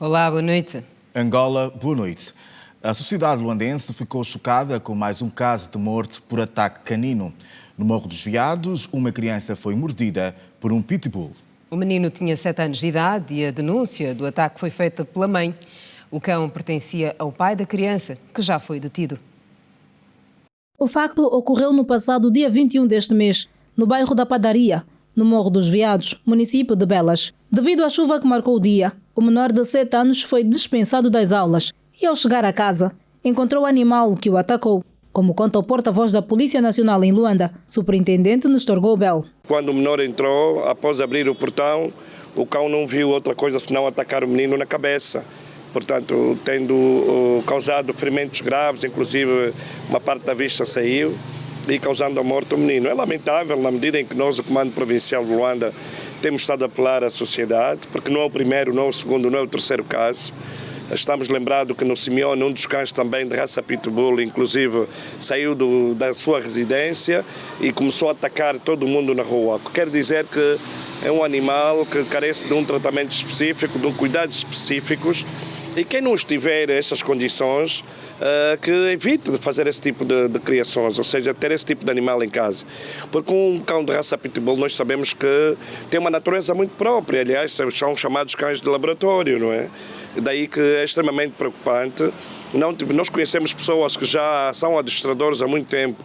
Olá, boa noite. Angola, boa noite. A sociedade luandense ficou chocada com mais um caso de morte por ataque canino. No Morro dos Veados, uma criança foi mordida por um pitbull. O menino tinha 7 anos de idade e a denúncia do ataque foi feita pela mãe. O cão pertencia ao pai da criança, que já foi detido. O facto ocorreu no passado dia 21 deste mês, no bairro da Padaria, no Morro dos Veados, município de Belas. Devido à chuva que marcou o dia, o menor de 7 anos foi dispensado das aulas e, ao chegar a casa, encontrou o animal que o atacou, como conta o porta-voz da Polícia Nacional em Luanda, superintendente Nestor Goubel. Quando o menor entrou, após abrir o portão, o cão não viu outra coisa senão atacar o menino na cabeça. Portanto, tendo causado ferimentos graves, inclusive uma parte da vista saiu e causando a morte ao menino. É lamentável na medida em que nós, o Comando Provincial de Luanda, temos estado a apelar à sociedade, porque não é o primeiro, não é o segundo, não é o terceiro caso. Estamos lembrados que no Simeone, um dos cães também de raça pitbull, inclusive, saiu da sua residência e começou a atacar todo mundo na rua. Quer dizer que é um animal que carece de um tratamento específico, de cuidados específicos, e quem não estiver nessas condições, que evite de fazer esse tipo de criações, ou seja, ter esse tipo de animal em casa. Porque um cão de raça pitbull nós sabemos que tem uma natureza muito própria, aliás, são chamados cães de laboratório, não é? Daí que é extremamente preocupante. Nós conhecemos pessoas que já são adestradores há muito tempo,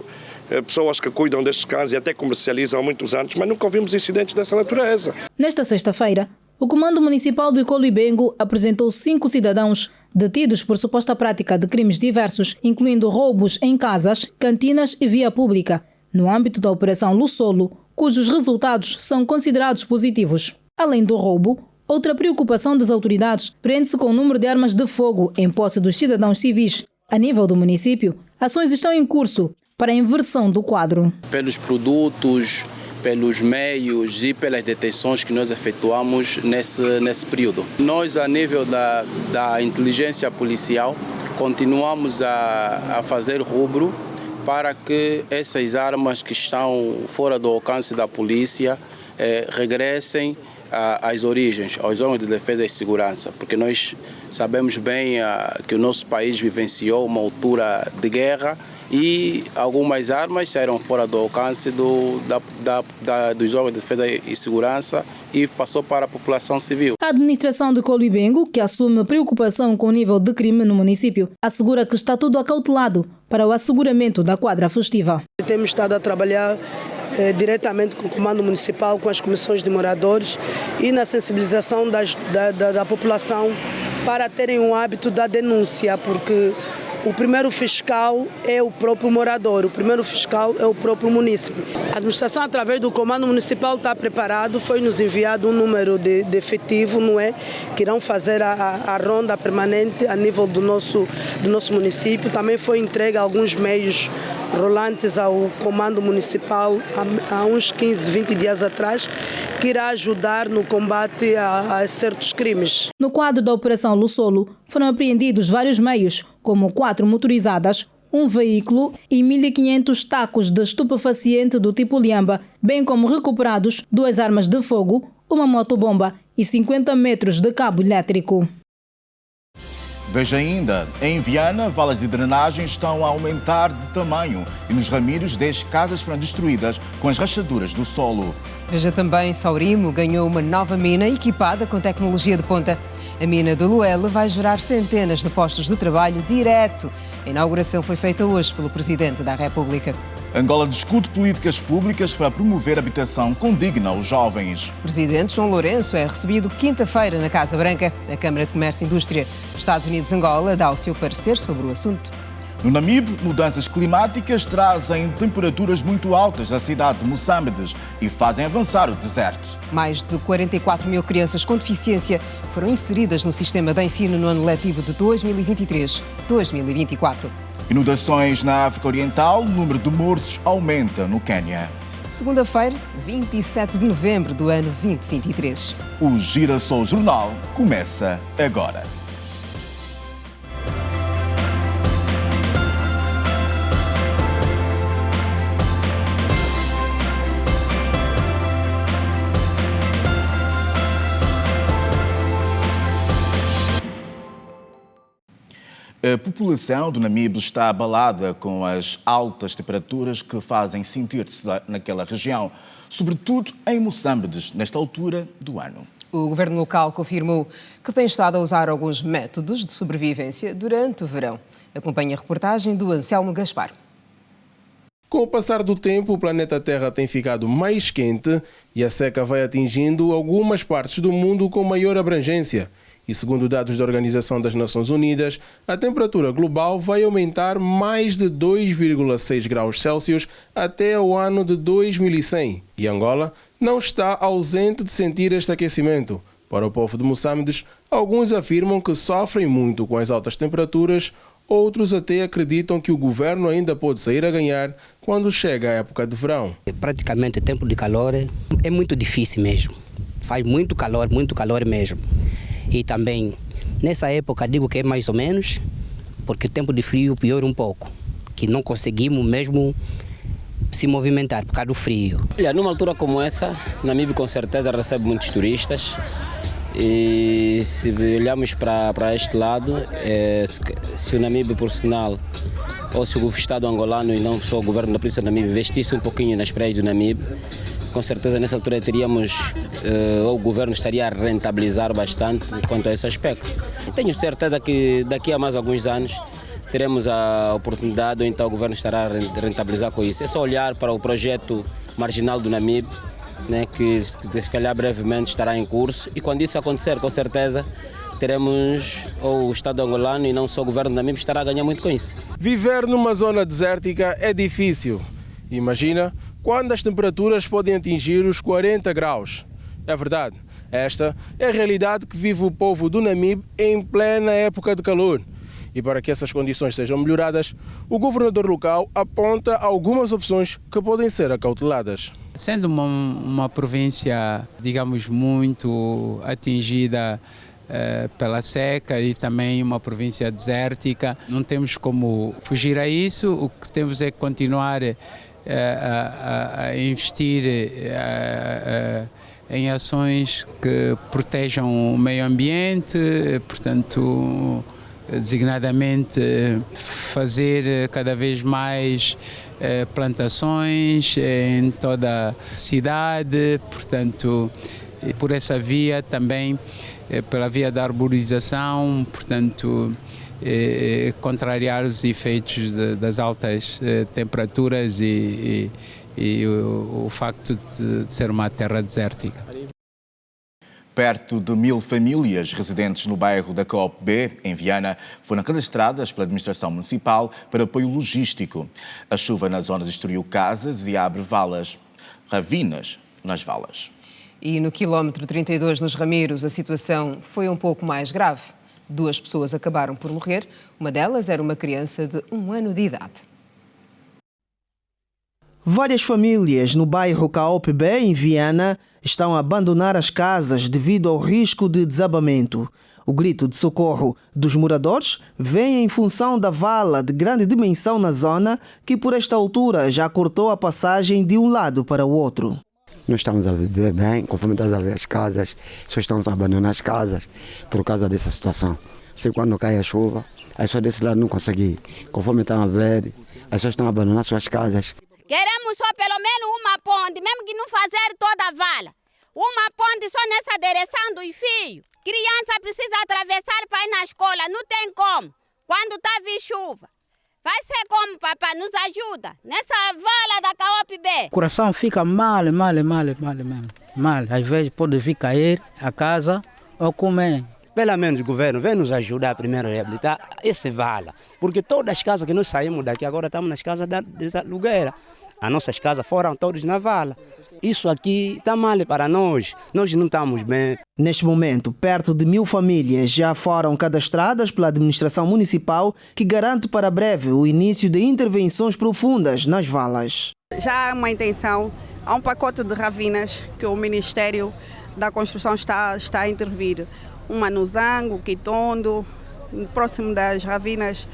pessoas que cuidam destes cães e até comercializam há muitos anos, mas nunca ouvimos incidentes dessa natureza. Nesta sexta-feira, o Comando Municipal do Icoluibengo apresentou 5 cidadãos detidos por suposta prática de crimes diversos, incluindo roubos em casas, cantinas e via pública, no âmbito da Operação Lussolo, cujos resultados são considerados positivos. Além do roubo, outra preocupação das autoridades prende-se com o número de armas de fogo em posse dos cidadãos civis. A nível do município, ações estão em curso para a inversão do quadro. Pelos produtos, pelos meios e pelas detenções que nós efetuamos nesse período. Nós, a nível da inteligência policial, continuamos a fazer rubro para que essas armas que estão fora do alcance da polícia regressem às origens, aos órgãos de defesa e segurança, porque nós sabemos bem que o nosso país vivenciou uma altura de guerra e algumas armas saíram fora do alcance dos órgãos de defesa e segurança e passou para a população civil. A administração de Icoluibengo, que assume preocupação com o nível de crime no município, assegura que está tudo acautelado para o asseguramento da quadra festiva. Temos estado a trabalhar diretamente com o Comando Municipal, com as comissões de moradores e na sensibilização da população para terem um hábito da denúncia, porque o primeiro fiscal é o próprio morador, o primeiro fiscal é o próprio munícipe. A administração, através do Comando Municipal, está preparado, foi-nos enviado um número de efetivo, não é? Que irão fazer a ronda permanente a nível do nosso município. Também foi entregue alguns meios rolantes ao Comando Municipal há uns 15, 20 dias atrás, que irá ajudar no combate a certos crimes. No quadro da Operação Lussolo, foram apreendidos vários meios, como 4 motorizadas, um veículo e 1.500 tacos de estupefaciente do tipo Liamba, bem como recuperados 2 armas de fogo, uma motobomba e 50 metros de cabo elétrico. Veja ainda, em Viana, valas de drenagem estão a aumentar de tamanho e nos Ramírios 10 casas foram destruídas com as rachaduras do solo. Veja também, Saurimo ganhou uma nova mina equipada com tecnologia de ponta. A mina do Luela vai gerar centenas de postos de trabalho direto. A inauguração foi feita hoje pelo Presidente da República. Angola discute políticas públicas para promover habitação condigna aos jovens. O Presidente João Lourenço é recebido quinta-feira na Casa Branca, da Câmara de Comércio e Indústria. Estados Unidos-Angola dá o seu parecer sobre o assunto. No Namibe, mudanças climáticas trazem temperaturas muito altas à cidade de Moçambique e fazem avançar o deserto. Mais de 44 mil crianças com deficiência foram inseridas no sistema de ensino no ano letivo de 2023-2024. Inundações na África Oriental, o número de mortos aumenta no Quênia. Segunda-feira, 27 de novembro do ano 2023. O Girassol Jornal começa agora. A população do Namibe está abalada com as altas temperaturas que fazem sentir-se naquela região, sobretudo em Moçambique, nesta altura do ano. O governo local confirmou que tem estado a usar alguns métodos de sobrevivência durante o verão. Acompanhe a reportagem do Anselmo Gaspar. Com o passar do tempo, o planeta Terra tem ficado mais quente e a seca vai atingindo algumas partes do mundo com maior abrangência. E segundo dados da Organização das Nações Unidas, a temperatura global vai aumentar mais de 2,6 graus Celsius até o ano de 2100. E Angola não está ausente de sentir este aquecimento. Para o povo de Moçambique, alguns afirmam que sofrem muito com as altas temperaturas, outros até acreditam que o governo ainda pode sair a ganhar quando chega a época de verão. Praticamente tempo de calor é muito difícil mesmo. Faz muito calor mesmo. E também, nessa época, digo que é mais ou menos, porque o tempo de frio piora um pouco, que não conseguimos mesmo se movimentar por causa do frio. Olha, numa altura como essa, Namibe com certeza recebe muitos turistas. E se olharmos para este lado, se o Namibe, por sinal, ou se o Estado angolano e não só o governo da Polícia do Namibe investisse um pouquinho nas praias do Namibe, com certeza nessa altura teríamos, ou o governo estaria a rentabilizar bastante quanto a esse aspecto. Tenho certeza que daqui a mais alguns anos teremos a oportunidade, ou então o governo estará a rentabilizar com isso. É só olhar para o projeto marginal do Namibe, né, que se calhar brevemente estará em curso, e quando isso acontecer, com certeza teremos ou o Estado angolano e não só o governo do Namibe estará a ganhar muito com isso. Viver numa zona desértica é difícil. Imagina quando as temperaturas podem atingir os 40 graus. É verdade, esta é a realidade que vive o povo do Namibe em plena época de calor. E para que essas condições sejam melhoradas, o governador local aponta algumas opções que podem ser acauteladas. Sendo uma província, digamos, muito atingida pela seca e também uma província desértica, não temos como fugir a isso. O que temos é continuar a investir em ações que protejam o meio ambiente, portanto, designadamente fazer cada vez mais plantações em toda a cidade, portanto, por essa via também, pela via da arborização, portanto, contrariar os efeitos das altas temperaturas e o facto de ser uma terra desértica. Perto de 1000 famílias residentes no bairro da Coop B, em Viana, foram cadastradas pela administração municipal para apoio logístico. A chuva na zona destruiu casas e abre ravinas nas valas. E no quilómetro 32, nos Rameiros, a situação foi um pouco mais grave. 2 pessoas acabaram por morrer, uma delas era uma criança de 1 ano de idade. Várias famílias no bairro Coop B, em Viana, estão a abandonar as casas devido ao risco de desabamento. O grito de socorro dos moradores vem em função da vala de grande dimensão na zona, que por esta altura já cortou a passagem de um lado para o outro. Nós estamos a viver bem, conforme estás a ver as casas, só estamos a abandonar as casas por causa dessa situação. Se quando cai a chuva, as pessoas desse lado não conseguem ir. Conforme estão a ver, as pessoas estão a abandonar suas casas. Queremos só pelo menos uma ponte, mesmo que não fazer toda a vala. Uma ponte só nessa direção dos fios. Criança precisa atravessar para ir na escola, não tem como. Quando está a vir chuva. Vai ser como, papai, nos ajuda. Nessa vala da Coop B. O coração fica mal. Às vezes pode vir cair a casa ou comer. Pelo menos o governo vem nos ajudar primeiro a reabilitar essa vala. Porque todas as casas que nós saímos daqui, agora estamos nas casas dessa lugueira. As nossas casas foram todas na vala. Isso aqui está mal para nós. Nós não estamos bem. Neste momento, perto de 1000 famílias já foram cadastradas pela administração municipal, que garante para breve o início de intervenções profundas nas valas. Já há uma intenção, há um pacote de ravinas que o Ministério da Construção está a intervir. Uma no Zango, Quitondo, próximo das ravinas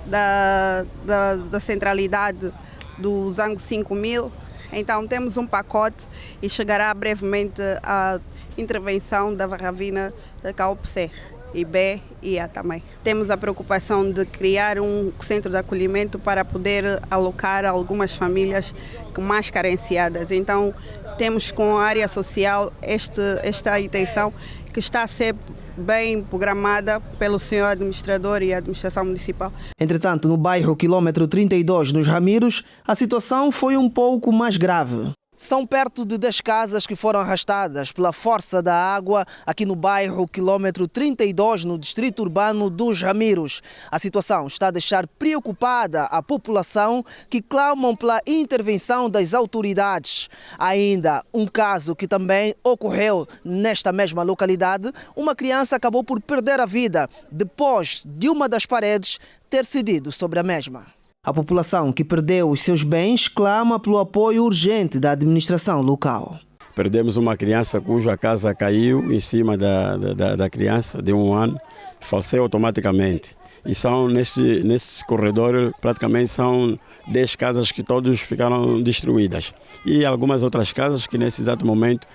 da centralidade do Zango 5000. Então temos um pacote e chegará brevemente a intervenção da ravina da Coop C. e B e A também. Temos a preocupação de criar um centro de acolhimento para poder alocar algumas famílias mais carenciadas. Então, temos com a área social esta intenção que está a ser bem programada pelo senhor administrador e a administração municipal. Entretanto, no bairro quilômetro 32, nos Ramiros, a situação foi um pouco mais grave. São perto de 10 casas que foram arrastadas pela força da água aqui no bairro quilômetro 32, no distrito urbano dos Ramiros. A situação está a deixar preocupada a população, que clamam pela intervenção das autoridades. Ainda um caso que também ocorreu nesta mesma localidade, uma criança acabou por perder a vida depois de uma das paredes ter cedido sobre a mesma. A população que perdeu os seus bens clama pelo apoio urgente da administração local. Perdemos uma criança cuja casa caiu em cima da criança de 1 ano, faleceu automaticamente. E são nesse corredor, praticamente são 10 casas que todas ficaram destruídas. E algumas outras casas que nesse exato momento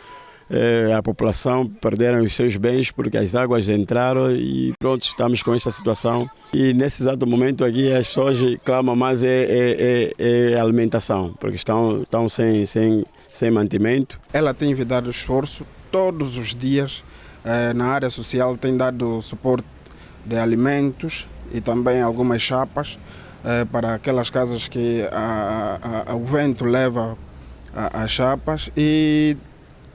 a população perderam os seus bens porque as águas entraram e pronto, estamos com essa situação. E nesse exato momento aqui as pessoas clamam mais alimentação, porque estão sem mantimento. Ela tem dado esforço todos os dias na área social, tem dado suporte de alimentos e também algumas chapas para aquelas casas que o vento leva as chapas e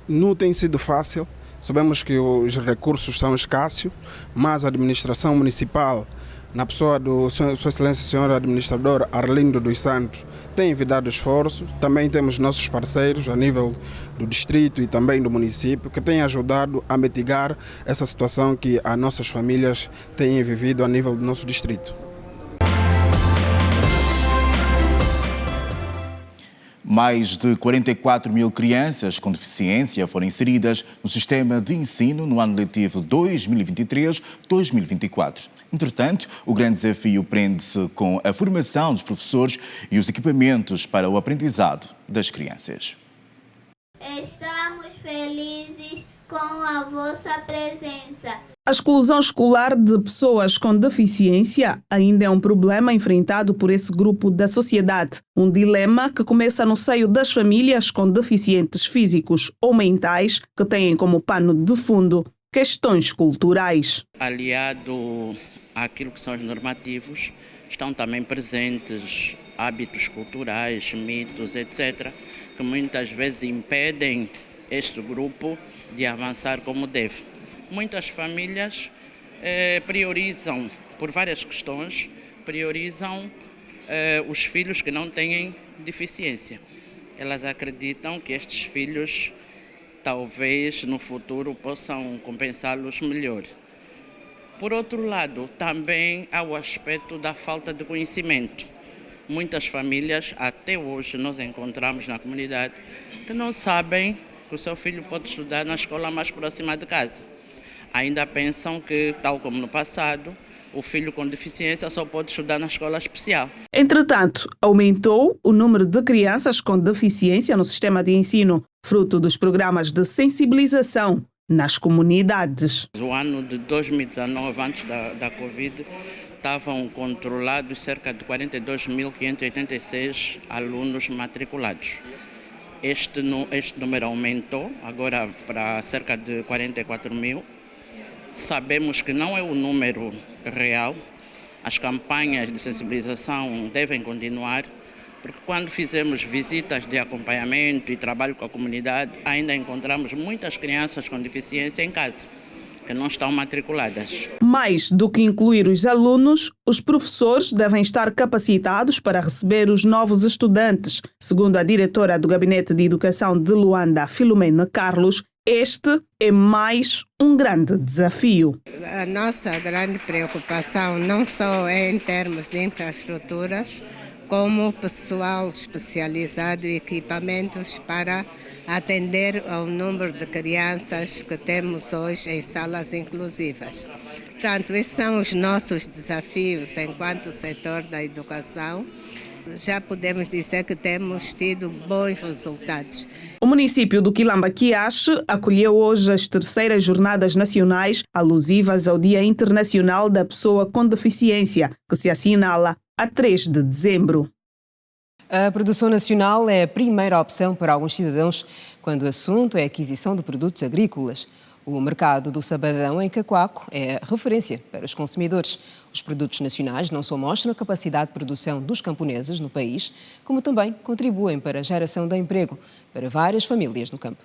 não tem sido fácil. Sabemos que os recursos são escassos, mas a administração municipal, na pessoa do Sua Excelência Senhor Administrador Arlindo dos Santos, tem dado esforço. Também temos nossos parceiros a nível do distrito e também do município que têm ajudado a mitigar essa situação que as nossas famílias têm vivido a nível do nosso distrito. Mais de 44 mil crianças com deficiência foram inseridas no sistema de ensino no ano letivo 2023-2024. Entretanto, o grande desafio prende-se com a formação dos professores e os equipamentos para o aprendizado das crianças. Estamos felizes com a vossa presença. A exclusão escolar de pessoas com deficiência ainda é um problema enfrentado por esse grupo da sociedade. Um dilema que começa no seio das famílias com deficientes físicos ou mentais que têm como pano de fundo questões culturais. Aliado àquilo que são os normativos, estão também presentes hábitos culturais, mitos, etc., que muitas vezes impedem este grupo de avançar como deve. Muitas famílias priorizam, por várias questões, priorizam os filhos que não têm deficiência. Elas acreditam que estes filhos, talvez no futuro, possam compensá-los melhor. Por outro lado, também há o aspecto da falta de conhecimento. Muitas famílias, até hoje, nós encontramos na comunidade, que não sabem que o seu filho pode estudar na escola mais próxima de casa. Ainda pensam que, tal como no passado, o filho com deficiência só pode estudar na escola especial. Entretanto, aumentou o número de crianças com deficiência no sistema de ensino, fruto dos programas de sensibilização nas comunidades. No ano de 2019, antes da Covid, estavam controlados cerca de 42.586 alunos matriculados. Este número aumentou agora para cerca de 44 mil. Sabemos que não é o número real. As campanhas de sensibilização devem continuar, porque quando fizemos visitas de acompanhamento e trabalho com a comunidade, ainda encontramos muitas crianças com deficiência em casa, que não estão matriculadas. Mais do que incluir os alunos, os professores devem estar capacitados para receber os novos estudantes. Segundo a diretora do Gabinete de Educação de Luanda, Filomena Carlos, este é mais um grande desafio. A nossa grande preocupação não só é em termos de infraestruturas, como pessoal especializado e equipamentos para atender ao número de crianças que temos hoje em salas inclusivas. Portanto, esses são os nossos desafios enquanto setor da educação Já podemos dizer que temos tido bons resultados. O município do Quilamba Quiache acolheu hoje as terceiras jornadas nacionais alusivas ao Dia Internacional da Pessoa com Deficiência, que se assinala a 3 de dezembro. A produção nacional é a primeira opção para alguns cidadãos quando o assunto é a aquisição de produtos agrícolas. O mercado do Sabadão, em Cacoaco, é referência para os consumidores. Os produtos nacionais não só mostram a capacidade de produção dos camponeses no país, como também contribuem para a geração de emprego para várias famílias no campo.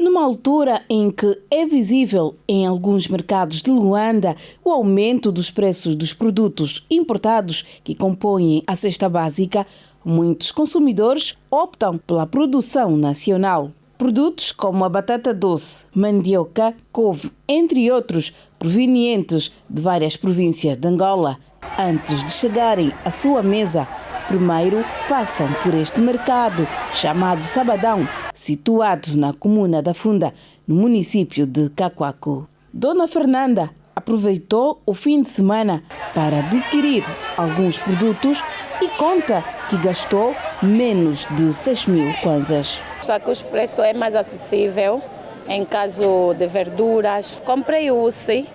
Numa altura em que é visível em alguns mercados de Luanda o aumento dos preços dos produtos importados que compõem a cesta básica, muitos consumidores optam pela produção nacional. Produtos como a batata doce, mandioca, couve, entre outros, provenientes de várias províncias de Angola, antes de chegarem à sua mesa, primeiro passam por este mercado, chamado Sabadão, situado na comuna da Funda, no município de Cacoaco. Dona Fernanda aproveitou o fim de semana para adquirir alguns produtos e conta que gastou menos de 6.000 kwanzas. Aqui o preço é mais acessível em caso de verduras. Comprei uce,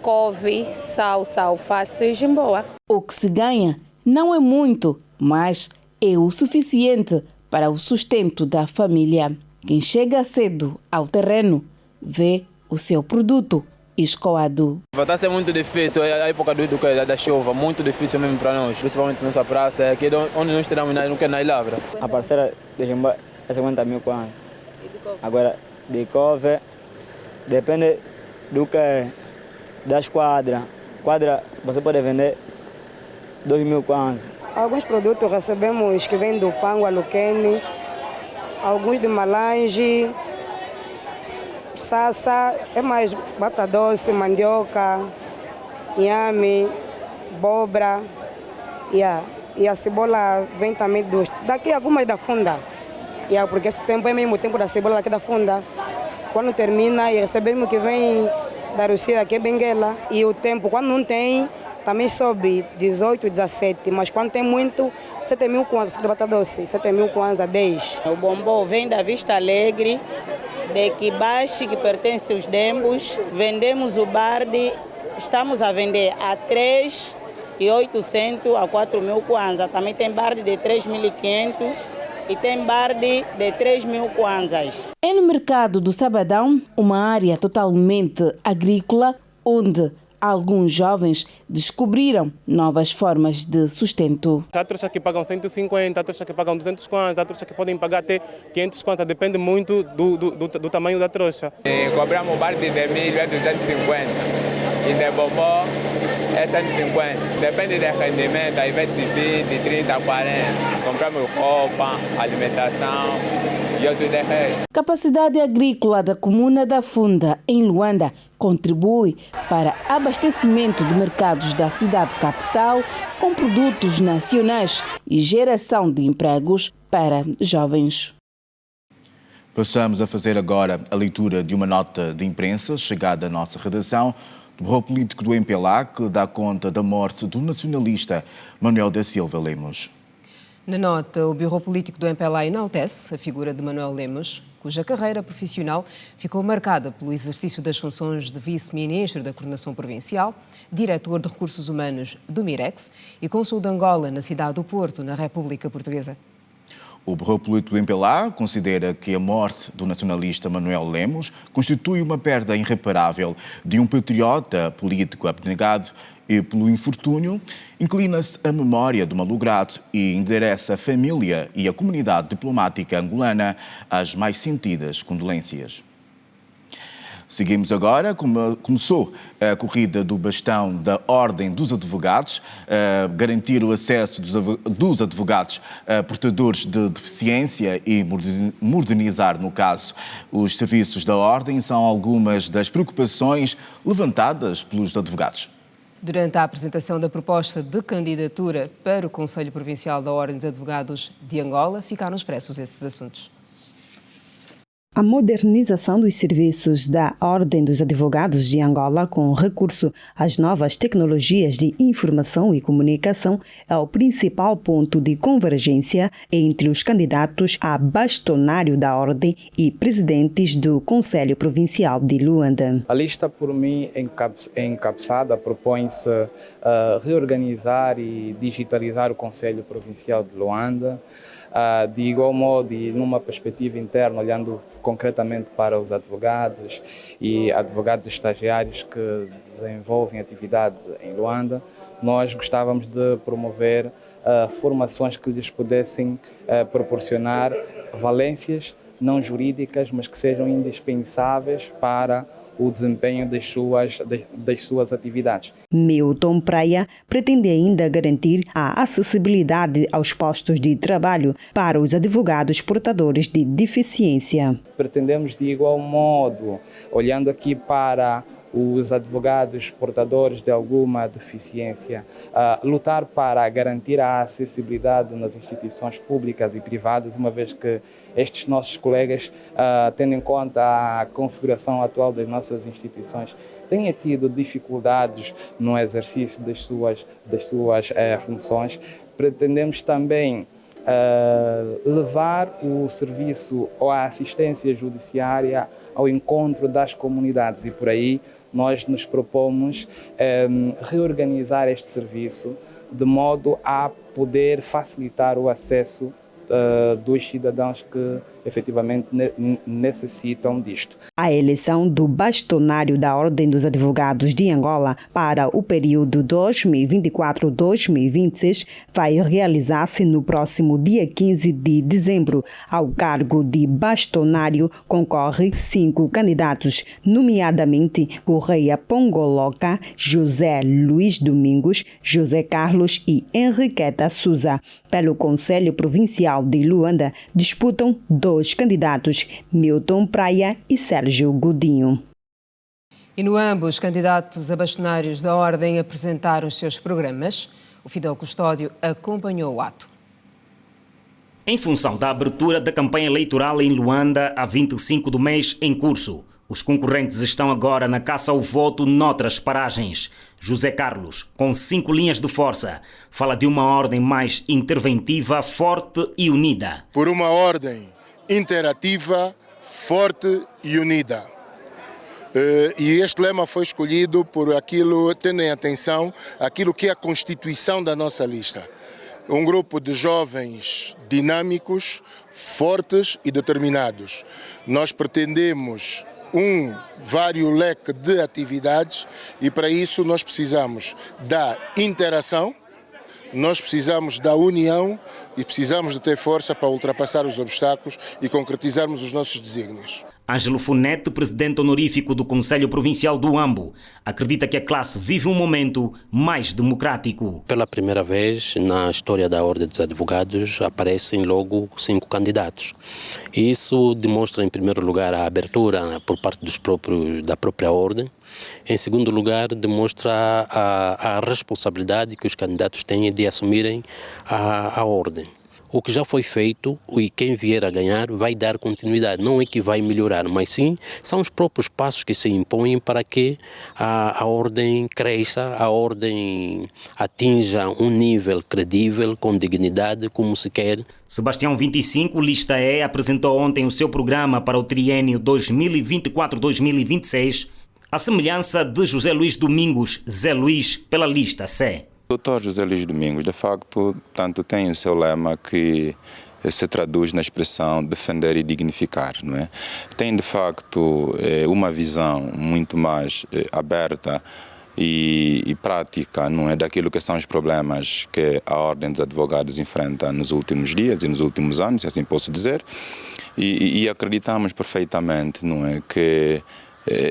couve, salsa, alface e jimboa. O que se ganha não é muito, mas é o suficiente para o sustento da família. Quem chega cedo ao terreno vê o seu produto escoado. Está a ser muito difícil, é a época da chuva, muito difícil mesmo para nós, principalmente nessa praça, aqui onde nós tiramos não quer na lavra. A parceira de jimboa é 50.000 kwanza. Agora, de couve, depende do que das quadras. Quadra você pode vender 2.000 kwanza. Alguns produtos recebemos que vêm do Pango, Luquene, alguns de Malange, Sassa, é mais batata doce, mandioca, inhame, abóbora, e a cebola vem também daqui algumas da Funda. Porque esse tempo é mesmo o tempo da cebola daqui da Funda. Quando termina, e recebemos que vem da Rússia, que é Benguela. E o tempo, quando não tem, também sobe 18, 17. Mas quando tem muito, 7.000 kwanza de batata doce, 7.000 kwanza, 10. O bombom vem da Vista Alegre, de Quibache, que pertence aos Dembos. Vendemos o barde, estamos a vender a 3.800 a 4.000 kwanza. Também tem barde de 3.500 e tem barde de 3.000 kwanzas. É no mercado do Sabadão, uma área totalmente agrícola, onde alguns jovens descobriram novas formas de sustento. Há trouxas que pagam 150, há trouxas que pagam 200 kwanzas, há trouxas que podem pagar até 500 kwanzas, depende muito do tamanho da trouxa. Cobramos barde de milho é 250 e de bobó é 150. Depende do rendimento, aí vai de 20, 30, 40. Compramos roupa, alimentação e outros 10 reais. Capacidade agrícola da comuna da Funda, em Luanda, contribui para abastecimento de mercados da cidade capital com produtos nacionais e geração de empregos para jovens. Passamos a fazer agora a leitura de uma nota de imprensa chegada à nossa redação do Bureau Político do MPLA, que dá conta da morte do nacionalista Manuel da Silva Lemos. Na nota, o Bureau Político do MPLA enaltece a figura de Manuel Lemos, cuja carreira profissional ficou marcada pelo exercício das funções de vice-ministro da Coordenação Provincial, diretor de Recursos Humanos do Mirex e cônsul de Angola na cidade do Porto, na República Portuguesa. O Bureau Político do MPLA considera que a morte do nacionalista Manuel Lemos constitui uma perda irreparável de um patriota político abnegado e, pelo infortúnio, inclina-se a memória do malogrado e endereça a família e a comunidade diplomática angolana às mais sentidas condolências. Seguimos agora, começou a corrida do bastão da Ordem dos Advogados, garantir o acesso dos advogados portadores de deficiência e modernizar, no caso, os serviços da Ordem, são algumas das preocupações levantadas pelos advogados. Durante a apresentação da proposta de candidatura para o Conselho Provincial da Ordem dos Advogados de Angola, ficaram expressos esses assuntos. A modernização dos serviços da Ordem dos Advogados de Angola com recurso às novas tecnologias de informação e comunicação é o principal ponto de convergência entre os candidatos a bastonário da Ordem e presidentes do Conselho Provincial de Luanda. A lista, por mim, encabeçada, propõe-se reorganizar e digitalizar o Conselho Provincial de Luanda, de igual modo e numa perspectiva interna, olhando concretamente para os advogados e advogados estagiários que desenvolvem atividade em Luanda. Nós gostávamos de promover formações que lhes pudessem proporcionar valências não jurídicas, mas que sejam indispensáveis para o desempenho das suas atividades. Milton Praia pretende ainda garantir a acessibilidade aos postos de trabalho para os advogados portadores de deficiência. Pretendemos, de igual modo, olhando aqui para os advogados portadores de alguma deficiência, lutar para garantir a acessibilidade nas instituições públicas e privadas, uma vez que estes nossos colegas, tendo em conta a configuração atual das nossas instituições, têm tido dificuldades no exercício das suas funções. Pretendemos também levar o serviço ou a assistência judiciária ao encontro das comunidades e por aí nós nos propomos reorganizar este serviço de modo a poder facilitar o acesso dos cidadãos que efetivamente necessitam disto. A eleição do bastonário da Ordem dos Advogados de Angola para o período 2024-2026 vai realizar-se no próximo dia 15 de dezembro. Ao cargo de bastonário concorrem 5 candidatos, nomeadamente Correia Pongoloca, José Luís Domingos, José Carlos e Henriqueta Souza. Pelo Conselho Provincial de Luanda disputam 2 candidatos, Milton Praia e Sérgio Godinho. E no ambos, os candidatos a bastonários da Ordem apresentaram os seus programas. O Fidel Custódio acompanhou o ato. Em função da abertura da campanha eleitoral em Luanda, a 25 do mês em curso, os concorrentes estão agora na caça ao voto noutras paragens. José Carlos, com 5 linhas de força, fala de uma ordem mais interventiva, forte e unida. Por uma ordem interativa, forte e unida. E este lema foi escolhido por aquilo, tendo em atenção aquilo que é a constituição da nossa lista. Um grupo de jovens dinâmicos, fortes e determinados. Nós pretendemos vário leque de atividades e para isso nós precisamos da interação, nós precisamos da união e precisamos de ter força para ultrapassar os obstáculos e concretizarmos os nossos desígnios. Ângelo Funete, presidente honorífico do Conselho Provincial do Ambo, acredita que a classe vive um momento mais democrático. Pela primeira vez na história da Ordem dos Advogados aparecem logo 5 candidatos. Isso demonstra, em primeiro lugar, a abertura por parte da própria Ordem. Em segundo lugar, demonstra a responsabilidade que os candidatos têm de assumirem a Ordem. O que já foi feito e quem vier a ganhar vai dar continuidade. Não é que vai melhorar, mas sim são os próprios passos que se impõem para que a ordem cresça, a ordem atinja um nível credível, com dignidade, como se quer. Sebastião 25, Lista E, apresentou ontem o seu programa para o triênio 2024-2026, à semelhança de José Luís Domingos, Zé Luís, pela Lista C. O Dr. José Luís Domingos, de facto, tanto tem o seu lema que se traduz na expressão defender e dignificar, não é? Tem, de facto, uma visão muito mais aberta e prática, não é, daquilo que são os problemas que a Ordem dos Advogados enfrenta nos últimos dias e nos últimos anos, se assim posso dizer, e acreditamos perfeitamente, não é, que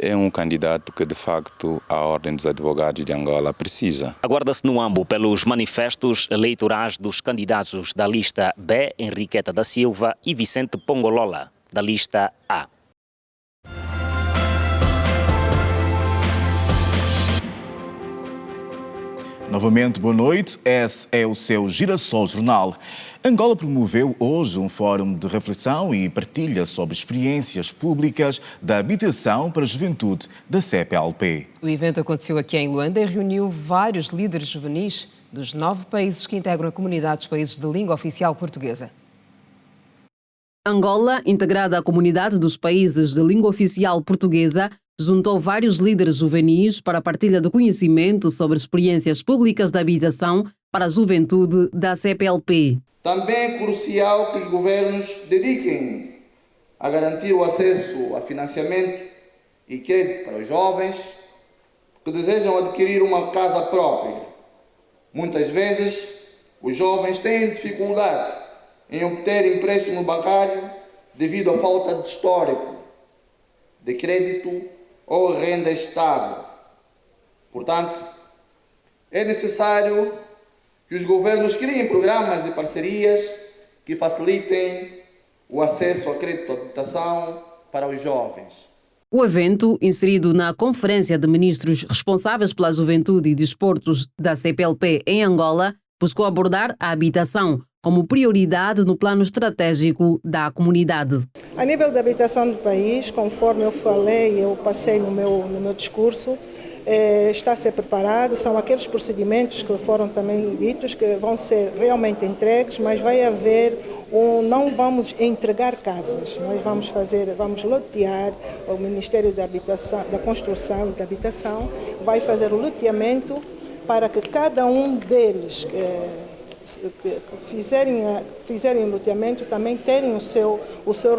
é um candidato que, de facto, a Ordem dos Advogados de Angola precisa. Aguarda-se no Ambo pelos manifestos eleitorais dos candidatos da Lista B, Henriqueta da Silva e Vicente Pongolola, da Lista A. Novamente, boa noite. Esse é o seu Girassol Jornal. Angola promoveu hoje um fórum de reflexão e partilha sobre experiências públicas da habitação para a juventude da CPLP. O evento aconteceu aqui em Luanda e reuniu vários líderes juvenis dos 9 países que integram a comunidade dos países de língua oficial portuguesa. Angola, integrada à comunidade dos países de língua oficial portuguesa, juntou vários líderes juvenis para a partilha de conhecimento sobre experiências públicas de habitação para a juventude da CPLP. Também é crucial que os governos dediquem a garantir o acesso a financiamento e crédito para os jovens que desejam adquirir uma casa própria. Muitas vezes, os jovens têm dificuldade em obter empréstimo bancário devido à falta de histórico de crédito ou renda estável. Portanto, é necessário que os governos criem programas e parcerias que facilitem o acesso a crédito de habitação para os jovens. O evento, inserido na Conferência de Ministros responsáveis pela Juventude e Desportos da CPLP em Angola, buscou abordar a habitação como prioridade no plano estratégico da comunidade. A nível da habitação do país, conforme eu falei, eu passei no meu discurso, está a ser preparado, são aqueles procedimentos que foram também ditos que vão ser realmente entregues, mas vai haver, não vamos entregar casas, nós vamos lotear, o Ministério da Habitação, da Construção e da Habitação vai fazer o loteamento para que cada um deles que fizerem loteamento também terem o seu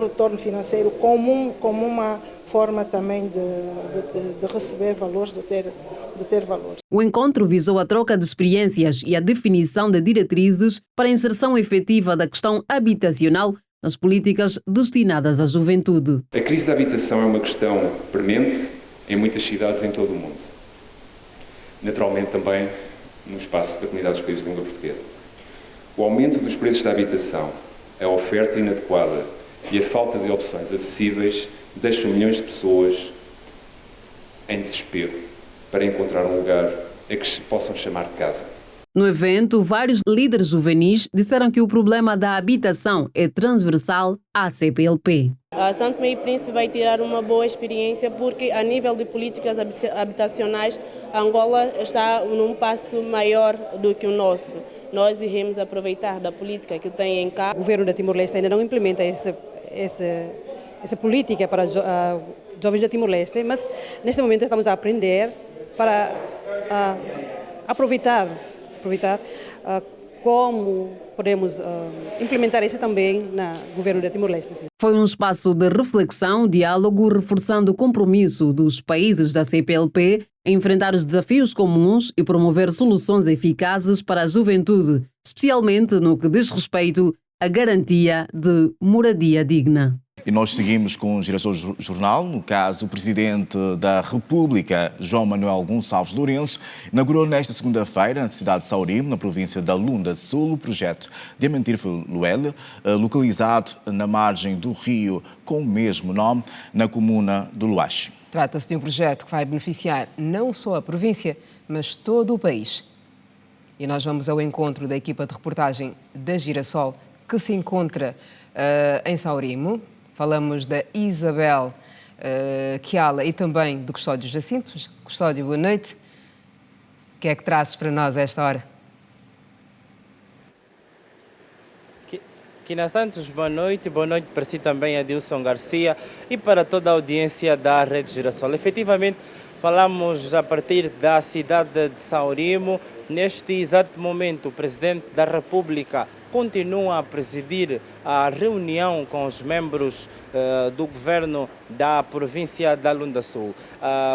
retorno financeiro como uma forma também de receber valores, de ter valores. O encontro visou a troca de experiências e a definição de diretrizes para a inserção efetiva da questão habitacional nas políticas destinadas à juventude. A crise da habitação é uma questão premente em muitas cidades em todo o mundo. Naturalmente também no espaço da comunidade dos países de língua portuguesa. O aumento dos preços da habitação, a oferta inadequada e a falta de opções acessíveis deixam milhões de pessoas em desespero para encontrar um lugar a que se possam chamar de casa. No evento, vários líderes juvenis disseram que o problema da habitação é transversal à CPLP. A São Tomé e Príncipe vai tirar uma boa experiência porque, a nível de políticas habitacionais, Angola está num passo maior do que o nosso. Nós iremos aproveitar da política que tem em cá. O governo da Timor-Leste ainda não implementa essa política para jovens da Timor-Leste, mas neste momento estamos a aprender para aproveitar como podemos implementar isso também no governo da Timor-Leste. Foi um espaço de reflexão, diálogo, reforçando o compromisso dos países da CPLP em enfrentar os desafios comuns e promover soluções eficazes para a juventude, especialmente no que diz respeito à garantia de moradia digna. E nós seguimos com o Girassol Jornal. No caso, o Presidente da República, João Manuel Gonçalves Lourenço, inaugurou nesta segunda-feira, na cidade de Saurimo, na província da Lunda Sul, o projeto Diamantirfo-Luele, localizado na margem do rio com o mesmo nome, na comuna do Luache. Trata-se de um projeto que vai beneficiar não só a província, mas todo o país. E nós vamos ao encontro da equipa de reportagem da Girassol, que se encontra em Saurimo. Falamos da Isabel Kiala e também do Custódio Jacinto. Custódio, boa noite. O que é que trazes para nós a esta hora? Quina Santos, boa noite para si também, Adilson Garcia, e para toda a audiência da Rede Girassol. Efetivamente, falamos a partir da cidade de Saurimo. Neste exato momento, o Presidente da República continua a presidir a reunião com os membros do governo da província da Lunda Sul.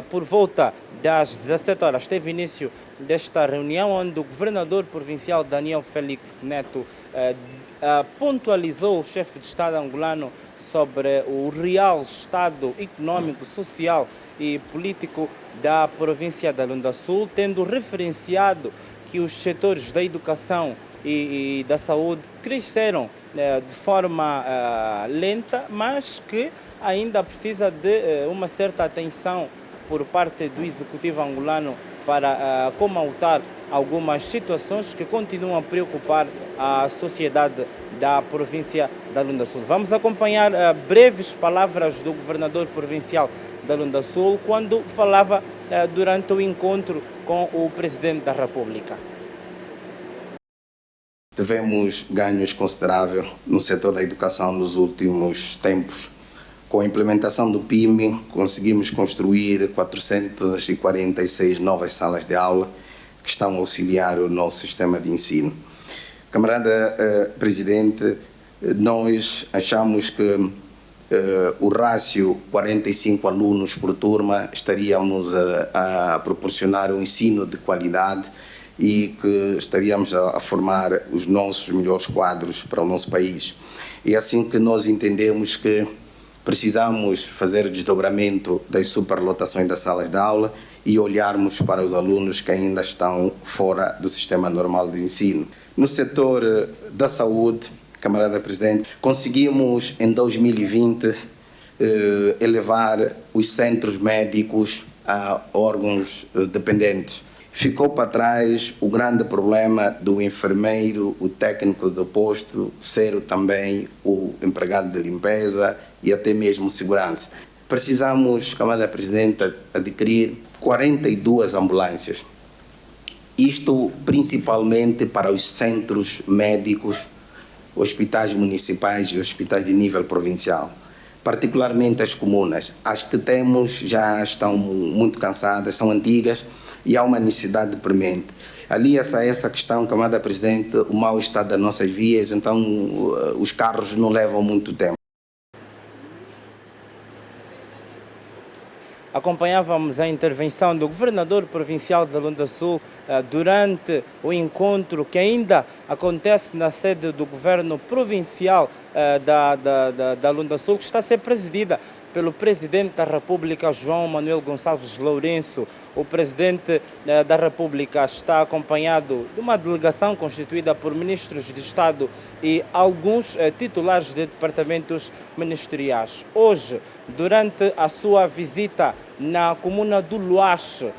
Por volta das 17 horas teve início desta reunião, onde o governador provincial Daniel Félix Neto pontualizou o chefe de Estado angolano sobre o real estado econômico, social e político da província da Lunda Sul, tendo referenciado que os setores da educação e da saúde cresceram de forma lenta, mas que ainda precisa de uma certa atenção por parte do executivo angolano para comautar algumas situações que continuam a preocupar a sociedade da província da Lunda Sul. Vamos acompanhar breves palavras do governador provincial da Lunda Sul quando falava durante o encontro com o presidente da República. Tivemos ganhos consideráveis no setor da educação nos últimos tempos. Com a implementação do PIME, conseguimos construir 446 novas salas de aula que estão a auxiliar o nosso sistema de ensino. Camarada Presidente, nós achamos que o rácio 45 alunos por turma estaríamos a proporcionar um ensino de qualidade e que estaríamos a formar os nossos melhores quadros para o nosso país. É assim que nós entendemos que precisamos fazer o desdobramento das superlotações das salas de aula e olharmos para os alunos que ainda estão fora do sistema normal de ensino. No setor da saúde, camarada Presidente, conseguimos em 2020 elevar os centros médicos a órgãos dependentes. Ficou para trás o grande problema do enfermeiro, o técnico do posto, ser também o empregado de limpeza e até mesmo segurança. Precisamos, camarada Presidente, adquirir 42 ambulâncias. Isto principalmente para os centros médicos, hospitais municipais e hospitais de nível provincial. Particularmente as comunas. As que temos já estão muito cansadas, são antigas, e há uma necessidade premente. Ali essa questão, camarada Presidente, o mau estado das nossas vias, então os carros não levam muito tempo. Acompanhávamos a intervenção do governador provincial da Lunda Sul durante o encontro que ainda acontece na sede do governo provincial da Lunda Sul, que está a ser presidida pelo presidente da República, João Manuel Gonçalves Lourenço. O presidente da República está acompanhado de uma delegação constituída por ministros de Estado e alguns titulares de departamentos ministeriais. Hoje, durante a sua visita na comuna do Luache,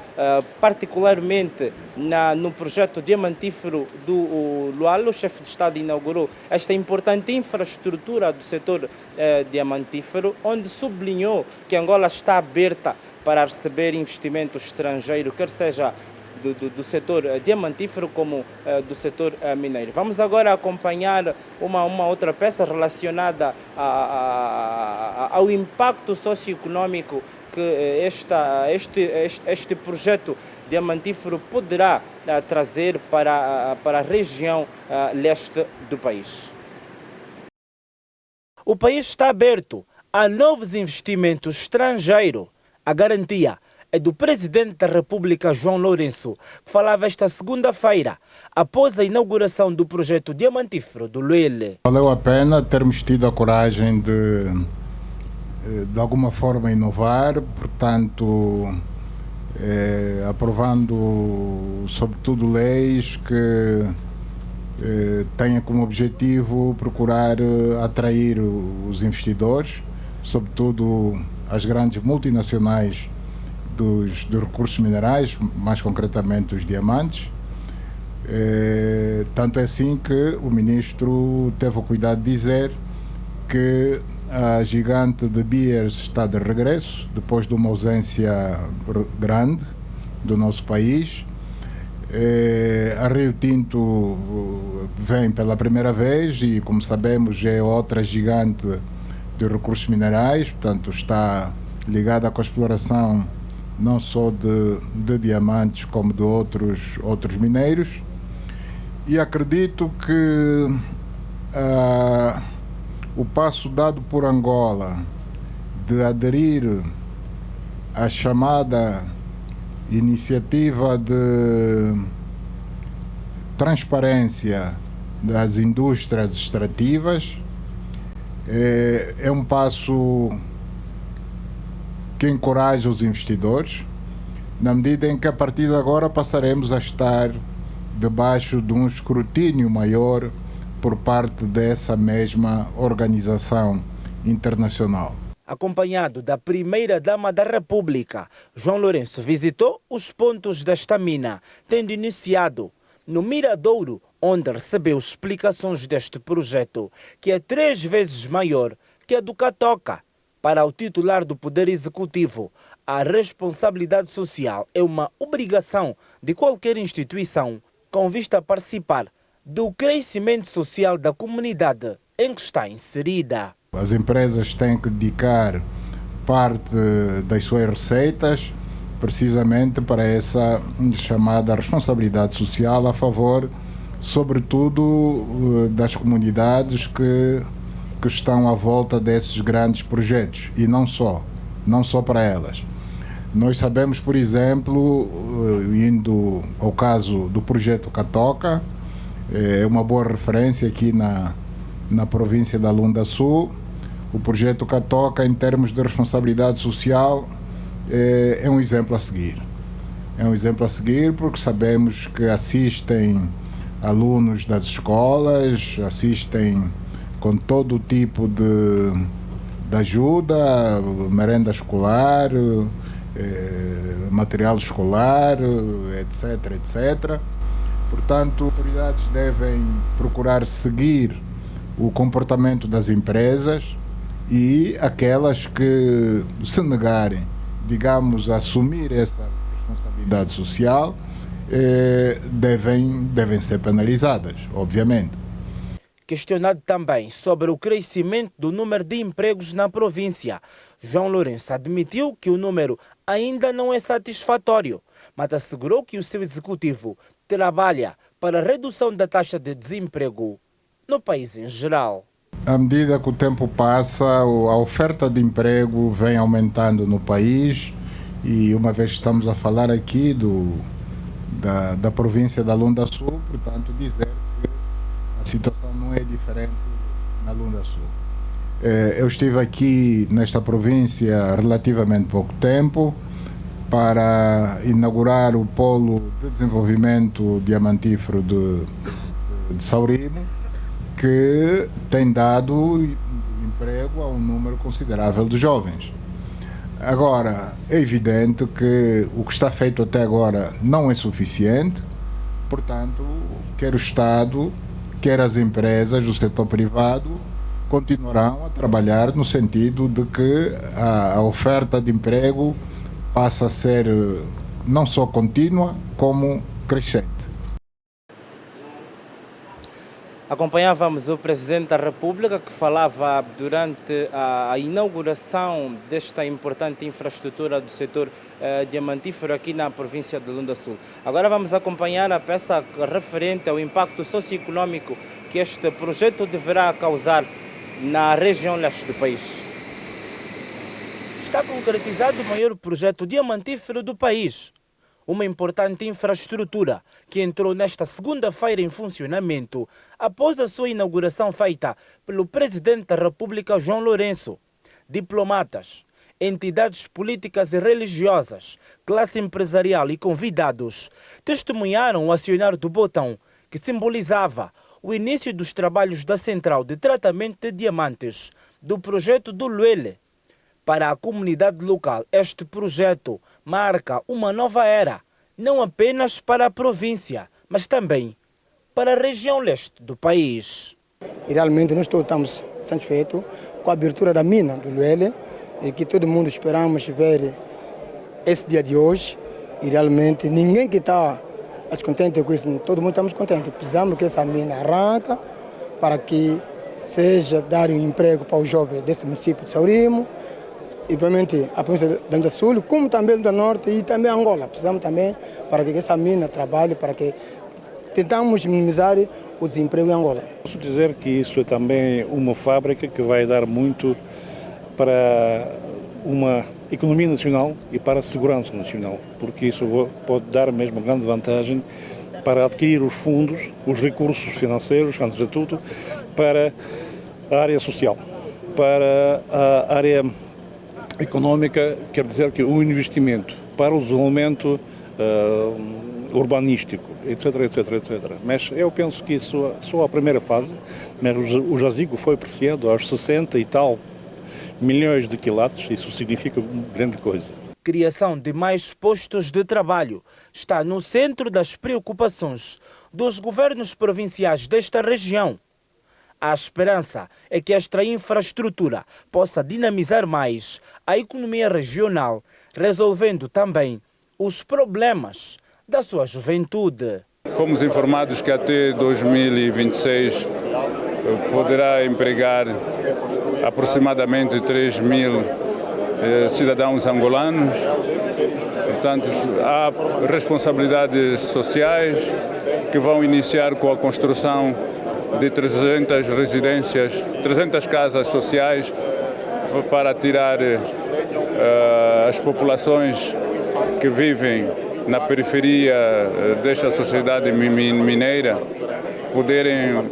particularmente no projeto diamantífero do Lual, o chefe de Estado inaugurou esta importante infraestrutura do setor diamantífero, onde sublinhou que Angola está aberta para receber investimento estrangeiro, quer seja do setor diamantífero como do setor mineiro. Vamos agora acompanhar uma outra peça relacionada ao impacto socioeconômico que este projeto diamantífero poderá trazer para a região leste do país. O país está aberto a novos investimentos estrangeiros. A garantia é do presidente da República, João Lourenço, que falava esta segunda-feira, após a inauguração do projeto diamantífero do Luele. Valeu a pena termos tido a coragem de alguma forma inovar, portanto, aprovando sobretudo leis que tenham como objetivo procurar atrair os investidores, sobretudo as grandes multinacionais dos recursos minerais, mais concretamente os diamantes. Tanto é assim que o ministro teve o cuidado de dizer que a gigante de Beers está de regresso, depois de uma ausência grande do nosso país. A Rio Tinto vem pela primeira vez e, como sabemos, é outra gigante de recursos minerais, portanto está ligada com a exploração não só de diamantes como de outros mineiros. E acredito que o passo dado por Angola de aderir à chamada iniciativa de transparência das indústrias extrativas é um passo que encoraja os investidores, na medida em que a partir de agora passaremos a estar debaixo de um escrutínio maior por parte dessa mesma organização internacional. acompanhado da Primeira-Dama da República. João Lourenço visitou os pontos desta mina, tendo iniciado no Miradouro, onde recebeu explicações deste projeto, que é 3 vezes maior que a do Catoca. Para o titular do Poder Executivo, a responsabilidade social é uma obrigação de qualquer instituição com vista a participar do crescimento social da comunidade em que está inserida. As empresas têm que dedicar parte das suas receitas precisamente para essa chamada responsabilidade social a favor, sobretudo, das comunidades que estão à volta desses grandes projetos e não só para elas. Nós sabemos, por exemplo, indo ao caso do projeto Catoca, é uma boa referência aqui na província da Lunda Sul. O projeto Catoca, em termos de responsabilidade social, é um exemplo a seguir. É um exemplo a seguir porque sabemos que assistem alunos das escolas, assistem com todo o tipo de ajuda, merenda escolar, material escolar, etc, etc. Portanto, autoridades devem procurar seguir o comportamento das empresas e aquelas que se negarem, digamos, a assumir essa responsabilidade social, devem ser penalizadas, obviamente. Questionado também sobre o crescimento do número de empregos na província, João Lourenço admitiu que o número ainda não é satisfatório, mas assegurou que o seu executivo trabalha para a redução da taxa de desemprego no país em geral. À medida que o tempo passa, a oferta de emprego vem aumentando no país e uma vez que estamos a falar aqui da província da Lunda Sul, portanto dizer que a situação não é diferente na Lunda Sul. Eu estive aqui nesta província há relativamente pouco tempo para inaugurar o Polo de Desenvolvimento Diamantífero de Saurimo, que tem dado emprego a um número considerável de jovens. Agora, é evidente que o que está feito até agora não é suficiente, portanto, quer o Estado, quer as empresas do setor privado continuarão a trabalhar no sentido de que a oferta de emprego passa a ser não só contínua, como crescente. Acompanhávamos o Presidente da República que falava durante a inauguração desta importante infraestrutura do setor diamantífero aqui na província de Lunda Sul. Agora vamos acompanhar a peça referente ao impacto socioeconômico que este projeto deverá causar na região leste do país. Está concretizado o maior projeto diamantífero do país. Uma importante infraestrutura que entrou nesta segunda-feira em funcionamento após a sua inauguração feita pelo Presidente da República, João Lourenço. Diplomatas, entidades políticas e religiosas, classe empresarial e convidados testemunharam o acionar do botão que simbolizava o início dos trabalhos da Central de Tratamento de Diamantes do projeto do Luele. Para a comunidade local, este projeto marca uma nova era, não apenas para a província, mas também para a região leste do país. E realmente nós todos estamos satisfeitos com a abertura da mina do Luele e que todo mundo esperamos ver esse dia de hoje. E realmente ninguém que está descontente com isso, todo mundo estamos contentes. Precisamos que essa mina arranque para que seja dar um emprego para os jovens desse município de Saurimo. E, obviamente, a província da Lunda Sul, como também do Norte e também Angola. Precisamos também para que essa mina trabalhe, para que tentamos minimizar o desemprego em Angola. Posso dizer que isso é também uma fábrica que vai dar muito para uma economia nacional e para a segurança nacional, porque isso pode dar mesmo grande vantagem para adquirir os fundos, os recursos financeiros, antes de tudo, para a área social, para a área econômica, quer dizer que o investimento para o desenvolvimento urbanístico, etc, etc, etc. Mas eu penso que isso só a primeira fase, mas o jazigo foi apreciado aos 60 e tal milhões de quilates, isso significa grande coisa. Criação de mais postos de trabalho está no centro das preocupações dos governos provinciais desta região. A esperança é que esta infraestrutura possa dinamizar mais a economia regional, resolvendo também os problemas da sua juventude. Fomos informados que até 2026 poderá empregar aproximadamente 3 mil cidadãos angolanos. Portanto, há responsabilidades sociais que vão iniciar com a construção de 300 residências, 300 casas sociais para tirar as populações que vivem na periferia desta sociedade mineira poderem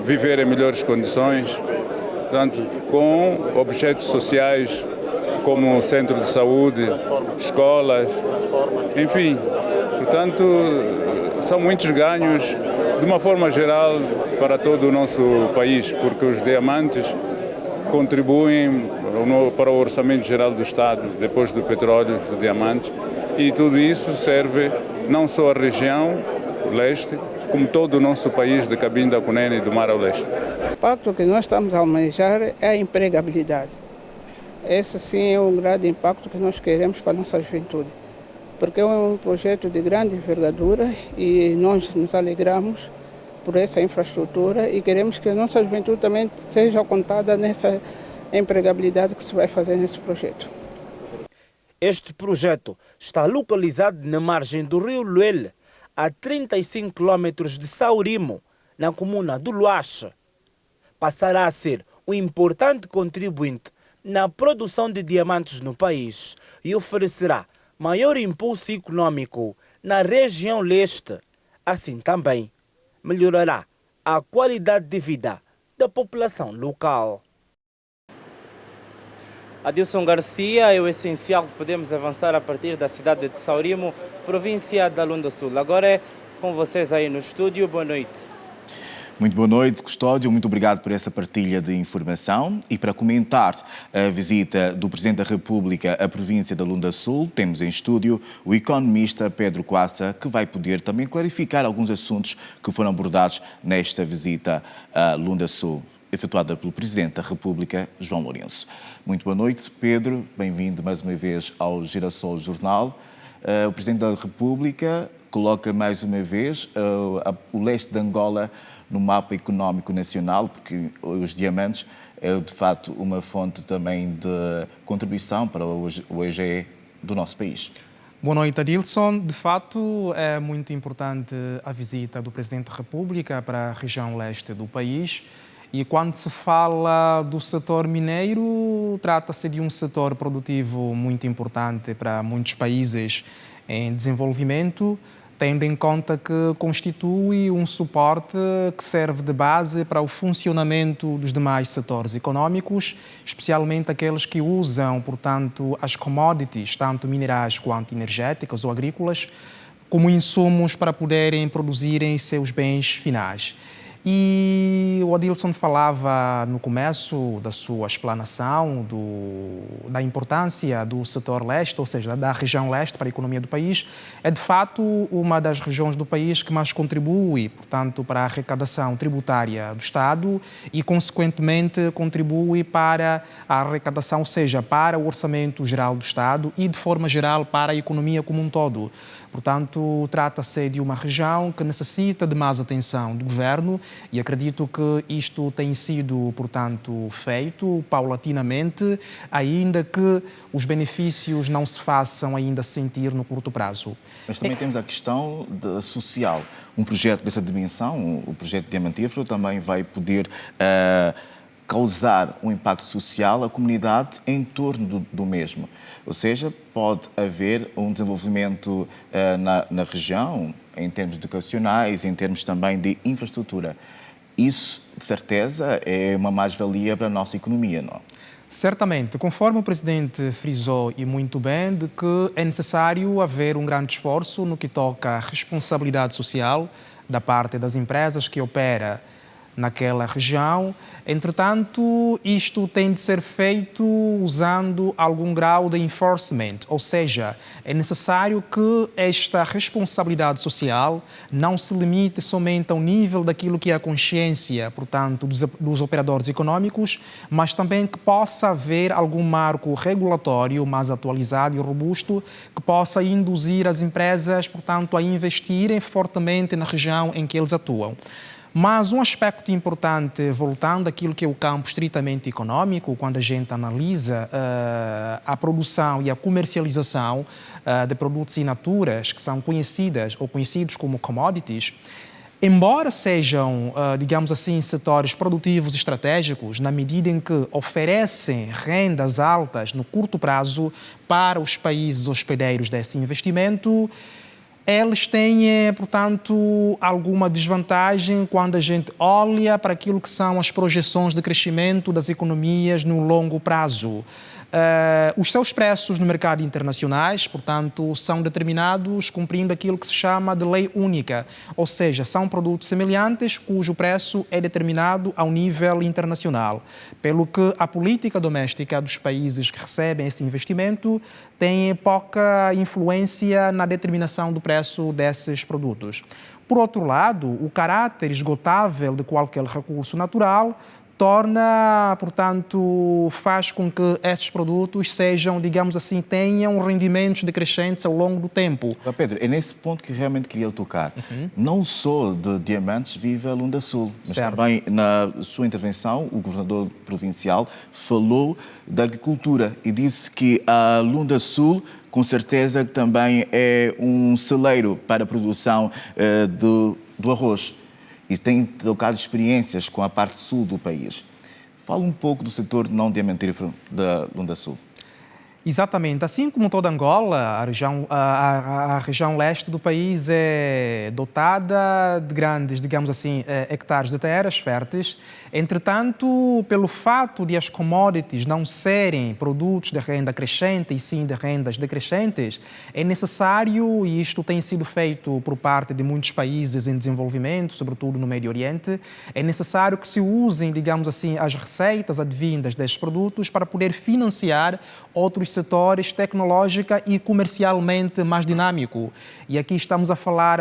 viver em melhores condições, portanto, com objetos sociais como centro de saúde, escolas, enfim. Portanto, são muitos ganhos, de uma forma geral, para todo o nosso país, porque os diamantes contribuem para o orçamento geral do Estado, depois do petróleo, dos diamantes, e tudo isso serve não só à região leste, como todo o nosso país de Cabinda, Cunene e do Mar ao Leste. O impacto que nós estamos a almejar é a empregabilidade. Esse sim é o grande impacto que nós queremos para a nossa juventude, porque é um projeto de grande envergadura e nós nos alegramos por essa infraestrutura e queremos que a nossa juventude também seja contada nessa empregabilidade que se vai fazer nesse projeto. Este projeto está localizado na margem do rio Luele, a 35 km de Saurimo, na comuna do Luache. Passará a ser um importante contribuinte na produção de diamantes no país e oferecerá maior impulso econômico na região leste. Assim também melhorará a qualidade de vida da população local. Adilson Garcia, é o essencial que podemos avançar a partir da cidade de Saurimo, província da Lunda Sul. Agora é com vocês aí no estúdio. Boa noite. Muito boa noite, Custódio. Muito obrigado por essa partilha de informação. E para comentar a visita do Presidente da República à província da Lunda Sul, temos em estúdio o economista Pedro Coaça, que vai poder também clarificar alguns assuntos que foram abordados nesta visita à Lunda Sul, efetuada pelo Presidente da República, João Lourenço. Muito boa noite, Pedro. Bem-vindo mais uma vez ao Girassol Jornal. O Presidente da República coloca mais uma vez o leste de Angola no mapa económico nacional, porque os diamantes é de facto uma fonte também de contribuição para o EGE do nosso país. Boa noite, Adilson. De facto, é muito importante a visita do Presidente da República para a região leste do país. E quando se fala do setor mineiro, trata-se de um setor produtivo muito importante para muitos países em desenvolvimento, tendo em conta que constitui um suporte que serve de base para o funcionamento dos demais setores econômicos, especialmente aqueles que usam, portanto, as commodities, tanto minerais quanto energéticas ou agrícolas, como insumos para poderem produzirem seus bens finais. E o Adilson falava no começo da sua explanação da importância do setor leste, ou seja, da região leste para a economia do país. É de facto uma das regiões do país que mais contribui, portanto, para a arrecadação tributária do Estado e, consequentemente, contribui para a arrecadação, ou seja, para o orçamento geral do Estado e, de forma geral, para a economia como um todo. Portanto, trata-se de uma região que necessita de mais atenção do governo e acredito que isto tem sido, portanto, feito paulatinamente, ainda que os benefícios não se façam ainda sentir no curto prazo. Mas também temos a questão social. Um projeto dessa dimensão, o projeto Diamantífero, também vai poder causar um impacto social à comunidade em torno do mesmo. Ou seja, pode haver um desenvolvimento na região, em termos educacionais, em termos também de infraestrutura. Isso, de certeza, é uma mais-valia para a nossa economia, não é? Certamente, conforme o Presidente frisou e muito bem, de que é necessário haver um grande esforço no que toca à responsabilidade social da parte das empresas que operam naquela região. Entretanto, isto tem de ser feito usando algum grau de enforcement, ou seja, é necessário que esta responsabilidade social não se limite somente ao nível daquilo que é a consciência, portanto, dos operadores econômicos, mas também que possa haver algum marco regulatório mais atualizado e robusto que possa induzir as empresas, portanto, a investirem fortemente na região em que eles atuam. Mas um aspecto importante, voltando àquilo que é o campo estritamente econômico, quando a gente analisa a produção e a comercialização de produtos in naturas, que são conhecidas ou conhecidos como commodities, embora sejam, digamos assim, setores produtivos estratégicos, na medida em que oferecem rendas altas no curto prazo para os países hospedeiros desse investimento, eles têm, portanto, alguma desvantagem quando a gente olha para aquilo que são as projeções de crescimento das economias no longo prazo. Os seus preços no mercado internacionais, portanto, são determinados cumprindo aquilo que se chama de lei única, ou seja, são produtos semelhantes cujo preço é determinado ao nível internacional, pelo que a política doméstica dos países que recebem esse investimento tem pouca influência na determinação do preço desses produtos. Por outro lado, o caráter esgotável de qualquer recurso natural torna, portanto, faz com que esses produtos sejam, digamos assim, tenham rendimentos decrescentes ao longo do tempo. Pedro, é nesse ponto que realmente queria tocar. Não só de diamantes vive a Lunda Sul, mas também na sua intervenção o governador provincial falou da agricultura e disse que a Lunda Sul com certeza também é um celeiro para a produção do arroz. E tem trocado experiências com a parte sul do país. Fala um pouco do setor não diamantífero da Lunda Sul. Exatamente. Assim como toda Angola, a região leste do país é dotada de grandes, digamos assim, hectares de terras férteis. Entretanto, pelo fato de as commodities não serem produtos de renda crescente e sim de rendas decrescentes, é necessário, e isto tem sido feito por parte de muitos países em desenvolvimento, sobretudo no Médio Oriente, é necessário que se usem, digamos assim, as receitas advindas destes produtos para poder financiar outros setores tecnológica e comercialmente mais dinâmico. E aqui estamos a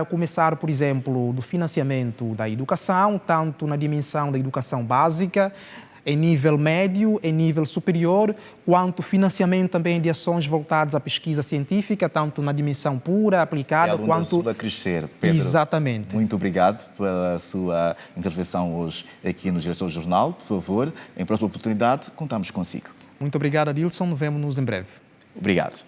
começar, por exemplo, do financiamento da educação, tanto na dimensão da educação básica, em nível médio, em nível superior, quanto financiamento também de ações voltadas à pesquisa científica, tanto na dimensão pura, aplicada, quanto... a crescer, Pedro. Exatamente. Muito obrigado pela sua intervenção hoje aqui no Geração Jornal. Por favor, em próxima oportunidade, contamos consigo. Muito obrigado, Adilson. Vemo-nos em breve. Obrigado.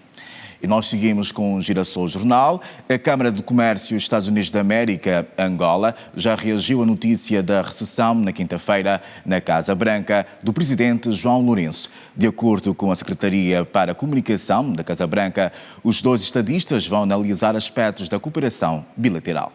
E nós seguimos com o Girassol Jornal. A Câmara de Comércio Estados Unidos da América, Angola, já reagiu à notícia da recessão na quinta-feira na Casa Branca do presidente João Lourenço. De acordo com a Secretaria para a Comunicação da Casa Branca, os dois estadistas vão analisar aspectos da cooperação bilateral.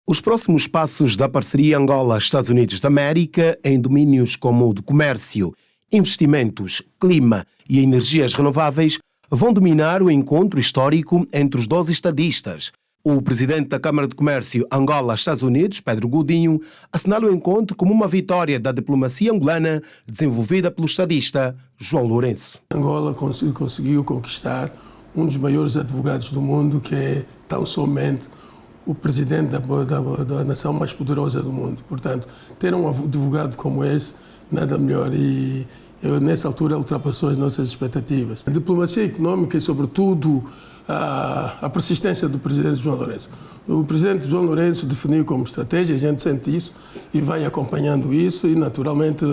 Os próximos passos da parceria Angola-Estados Unidos da América em domínios como o de comércio, investimentos, clima e energias renováveis vão dominar o encontro histórico entre os dois estadistas. O presidente da Câmara de Comércio Angola-Estados Unidos, Pedro Godinho, assinala o encontro como uma vitória da diplomacia angolana desenvolvida pelo estadista João Lourenço. Angola conseguiu conquistar um dos maiores advogados do mundo, que é tão somente o presidente da nação mais poderosa do mundo. Portanto, ter um advogado como esse, nada melhor. E nessa altura ultrapassou as nossas expectativas. A diplomacia econômica e, sobretudo, a persistência do presidente João Lourenço. O presidente João Lourenço definiu como estratégia, a gente sente isso e vai acompanhando isso e naturalmente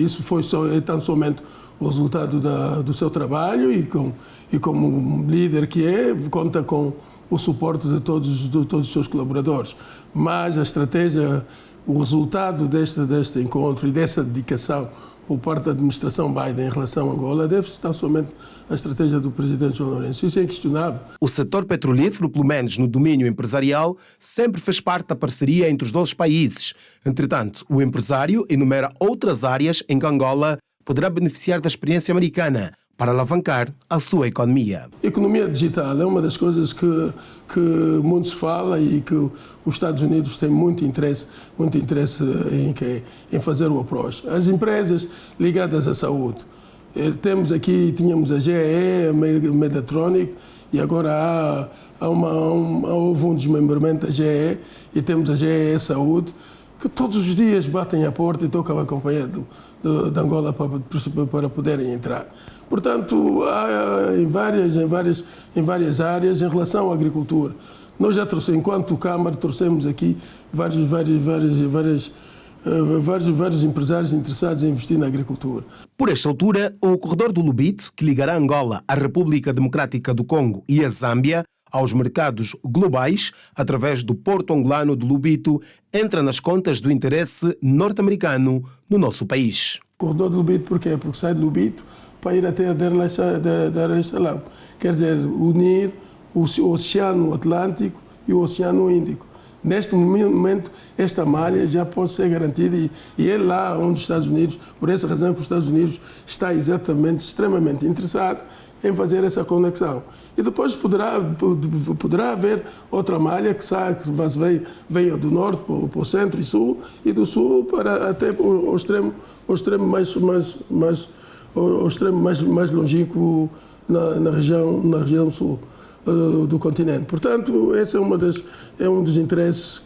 isso foi tão somente o resultado do seu trabalho e como líder que é, conta com o suporte de todos os seus colaboradores. Mas a estratégia, o resultado deste encontro e dessa dedicação por parte da administração Biden em relação a Angola deve-se tão somente à estratégia do presidente João Lourenço. Isso é inquestionável. O setor petrolífero, pelo menos no domínio empresarial, sempre fez parte da parceria entre os dois países. Entretanto, o empresário enumera outras áreas em que Angola poderá beneficiar da experiência americana. para alavancar a sua economia. Economia digital é uma das coisas que muito se fala e que os Estados Unidos têm muito interesse em fazer o approach. As empresas ligadas à saúde. Tínhamos a GE, a Medtronic, e agora houve um desmembramento da GE e temos a GE Saúde, que todos os dias batem à porta e tocam a companhia de Angola para poderem entrar. Portanto, há em várias áreas em relação à agricultura. Nós já trouxemos, enquanto Câmara, trouxemos aqui vários empresários interessados em investir na agricultura. Por esta altura, o corredor do Lubito, que ligará Angola à República Democrática do Congo e a Zâmbia aos mercados globais, através do porto angolano de Lubito, entra nas contas do interesse norte-americano no nosso país. O corredor do Lubito, porquê? Porque sai de Lubito para ir até Dar es Salaam. Quer dizer, unir o Oceano Atlântico e o Oceano Índico. Neste momento, esta malha já pode ser garantida e é lá onde os Estados Unidos, por essa razão que os Estados Unidos está extremamente interessado em fazer essa conexão. E depois poderá haver outra malha que venha do norte para o centro e sul, e do sul para até ao extremo mais longínquo na região sul do continente. Portanto, esse é um dos interesses,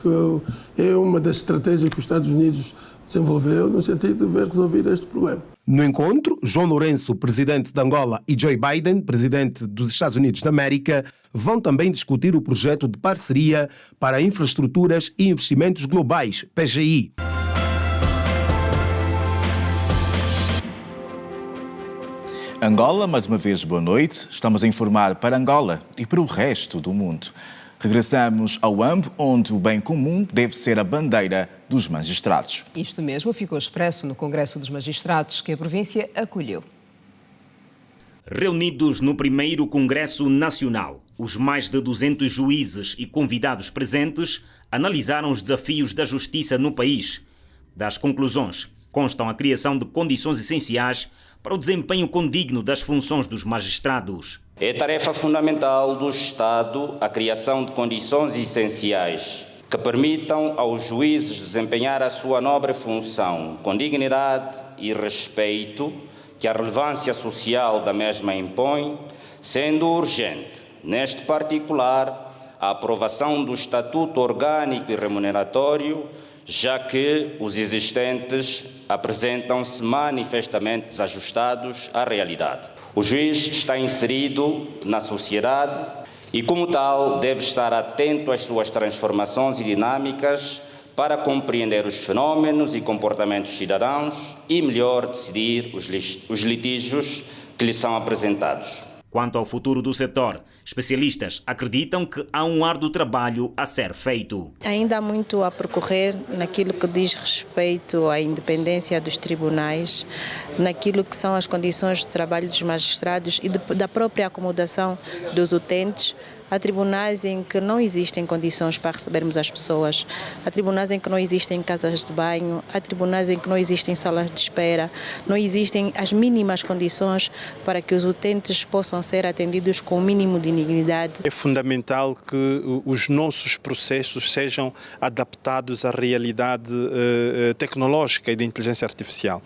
é uma das estratégias que os Estados Unidos desenvolveu no sentido de ver resolvido este problema. No encontro, João Lourenço, presidente de Angola, e Joe Biden, presidente dos Estados Unidos da América, vão também discutir o projeto de parceria para infraestruturas e investimentos globais, PGI. Angola, mais uma vez, boa noite. Estamos a informar para Angola e para o resto do mundo. Regressamos ao AMB, onde o bem comum deve ser a bandeira dos magistrados. Isto mesmo ficou expresso no Congresso dos Magistrados, que a província acolheu. Reunidos no primeiro Congresso Nacional, os mais de 200 juízes e convidados presentes analisaram os desafios da justiça no país. Das conclusões constam a criação de condições essenciais para o desempenho condigno das funções dos magistrados. É tarefa fundamental do Estado a criação de condições essenciais que permitam aos juízes desempenhar a sua nobre função com dignidade e respeito que a relevância social da mesma impõe, sendo urgente, neste particular, a aprovação do Estatuto Orgânico e Remuneratório, já que os existentes apresentam-se manifestamente desajustados à realidade. O juiz está inserido na sociedade e, como tal, deve estar atento às suas transformações e dinâmicas para compreender os fenómenos e comportamentos cidadãos e melhor decidir os litígios que lhe são apresentados. Quanto ao futuro do setor, especialistas acreditam que há um árduo trabalho a ser feito. Ainda há muito a percorrer naquilo que diz respeito à independência dos tribunais, naquilo que são as condições de trabalho dos magistrados e da própria acomodação dos utentes. Há tribunais em que não existem condições para recebermos as pessoas, há tribunais em que não existem casas de banho, há tribunais em que não existem salas de espera, não existem as mínimas condições para que os utentes possam ser atendidos com o mínimo de dignidade. É fundamental que os nossos processos sejam adaptados à realidade tecnológica e da inteligência artificial.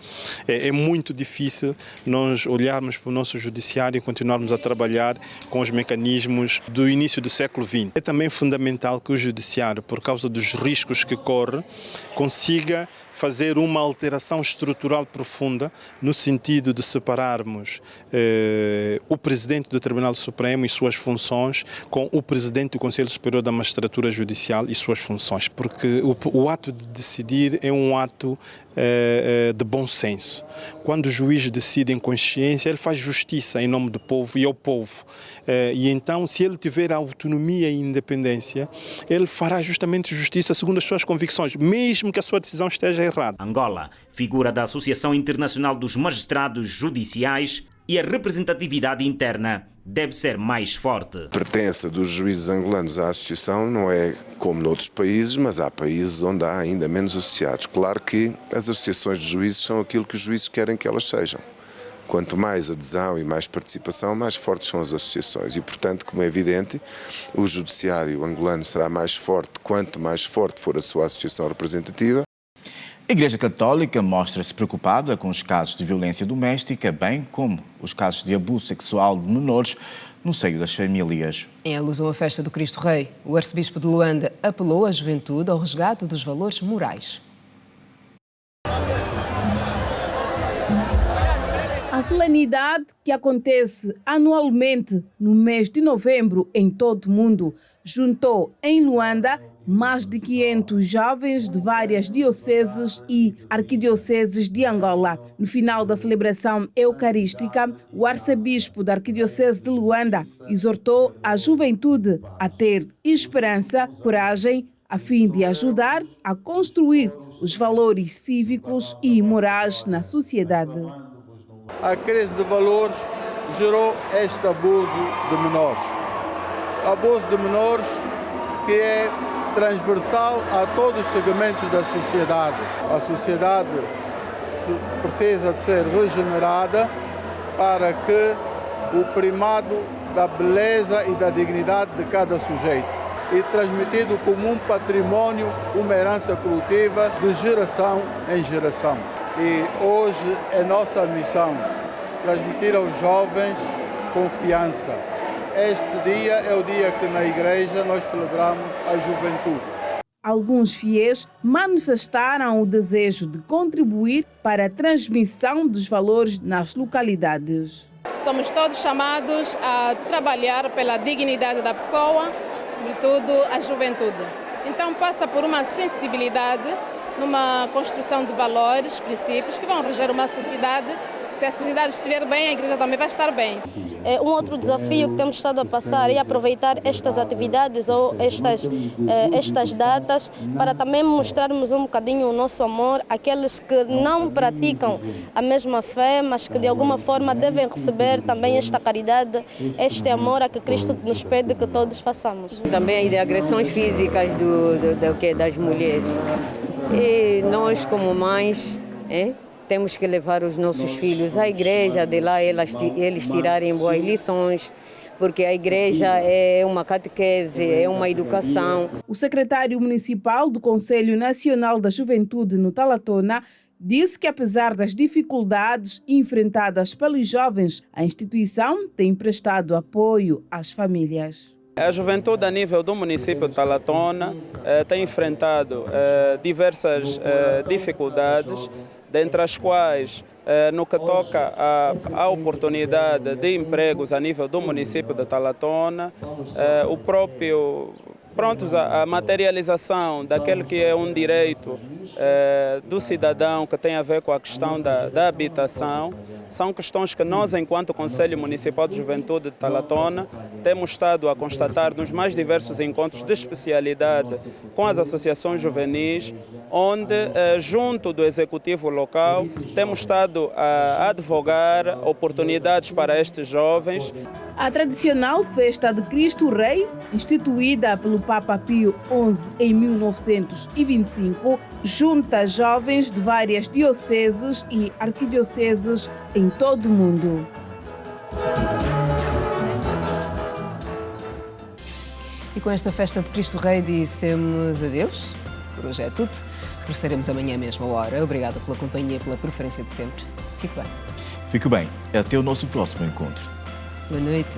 É muito difícil nós olharmos para o nosso judiciário e continuarmos a trabalhar com os mecanismos do início do século XX. É também fundamental que o judiciário, por causa dos riscos que corre, consiga fazer uma alteração estrutural profunda no sentido de separarmos o presidente do Tribunal Supremo e suas funções com o presidente do Conselho Superior da Magistratura Judicial e suas funções, porque o ato de decidir é um ato de bom senso. Quando o juiz decide em consciência, ele faz justiça em nome do povo e ao povo. E então, se ele tiver autonomia e independência, ele fará justamente justiça segundo as suas convicções, mesmo que a sua decisão esteja errada. Angola, figura da Associação Internacional dos Magistrados Judiciais, e a representatividade interna deve ser mais forte. A pertença dos juízes angolanos à associação não é como noutros países, mas há países onde há ainda menos associados. Claro que as associações de juízes são aquilo que os juízes querem que elas sejam. Quanto mais adesão e mais participação, mais fortes são as associações e, portanto, como é evidente, o judiciário angolano será mais forte quanto mais forte for a sua associação representativa. A Igreja Católica mostra-se preocupada com os casos de violência doméstica, bem como os casos de abuso sexual de menores no seio das famílias. Em alusão à festa do Cristo Rei, o arcebispo de Luanda apelou à juventude ao resgate dos valores morais. A solenidade, que acontece anualmente no mês de novembro em todo o mundo, juntou em Luanda mais de 500 jovens de várias dioceses e arquidioceses de Angola. No final da celebração eucarística, o arcebispo da arquidiocese de Luanda exortou a juventude a ter esperança, coragem, a fim de ajudar a construir os valores cívicos e morais na sociedade. A crise de valores gerou este abuso de menores. Abuso de menores que é transversal a todos os segmentos da sociedade. A sociedade precisa de ser regenerada para que o primado da beleza e da dignidade de cada sujeito e transmitido como um patrimônio, uma herança coletiva de geração em geração. E hoje é nossa missão transmitir aos jovens confiança. Este dia é o dia que na igreja nós celebramos a juventude. Alguns fiéis manifestaram o desejo de contribuir para a transmissão dos valores nas localidades. Somos todos chamados a trabalhar pela dignidade da pessoa, sobretudo a juventude. Então passa por uma sensibilidade numa construção de valores, princípios que vão reger uma sociedade. Se a sociedade estiver bem, a igreja também vai estar bem. Um outro desafio que temos estado a passar é aproveitar estas atividades ou estas datas para também mostrarmos um bocadinho o nosso amor àqueles que não praticam a mesma fé, mas que de alguma forma devem receber também esta caridade, este amor a que Cristo nos pede que todos façamos. Também de agressões físicas das mulheres. E nós, como mães, temos que levar os nossos filhos à igreja, de lá eles tirarem boas lições, porque a igreja é uma catequese, é uma educação. O secretário municipal do Conselho Nacional da Juventude no Talatona disse que, apesar das dificuldades enfrentadas pelos jovens, a instituição tem prestado apoio às famílias. A juventude a nível do município de Talatona tem enfrentado diversas dificuldades, dentre as quais, no que toca à oportunidade de empregos a nível do município de Talatona, a materialização daquele que é um direito do cidadão que tem a ver com a questão da habitação, são questões que nós, enquanto Conselho Municipal de Juventude de Talatona, temos estado a constatar nos mais diversos encontros de especialidade com as associações juvenis, onde, junto do Executivo local, temos estado a advogar oportunidades para estes jovens. A tradicional festa de Cristo Rei, instituída pelo Papa Pio XI em 1925, junta jovens de várias dioceses e arquidioceses em todo o mundo. E com esta festa de Cristo Rei dissemos adeus. Por hoje é tudo. Regressaremos amanhã à mesma hora. Obrigada pela companhia e pela preferência de sempre. Fique bem. Fique bem. Até o nosso próximo encontro. Boa noite.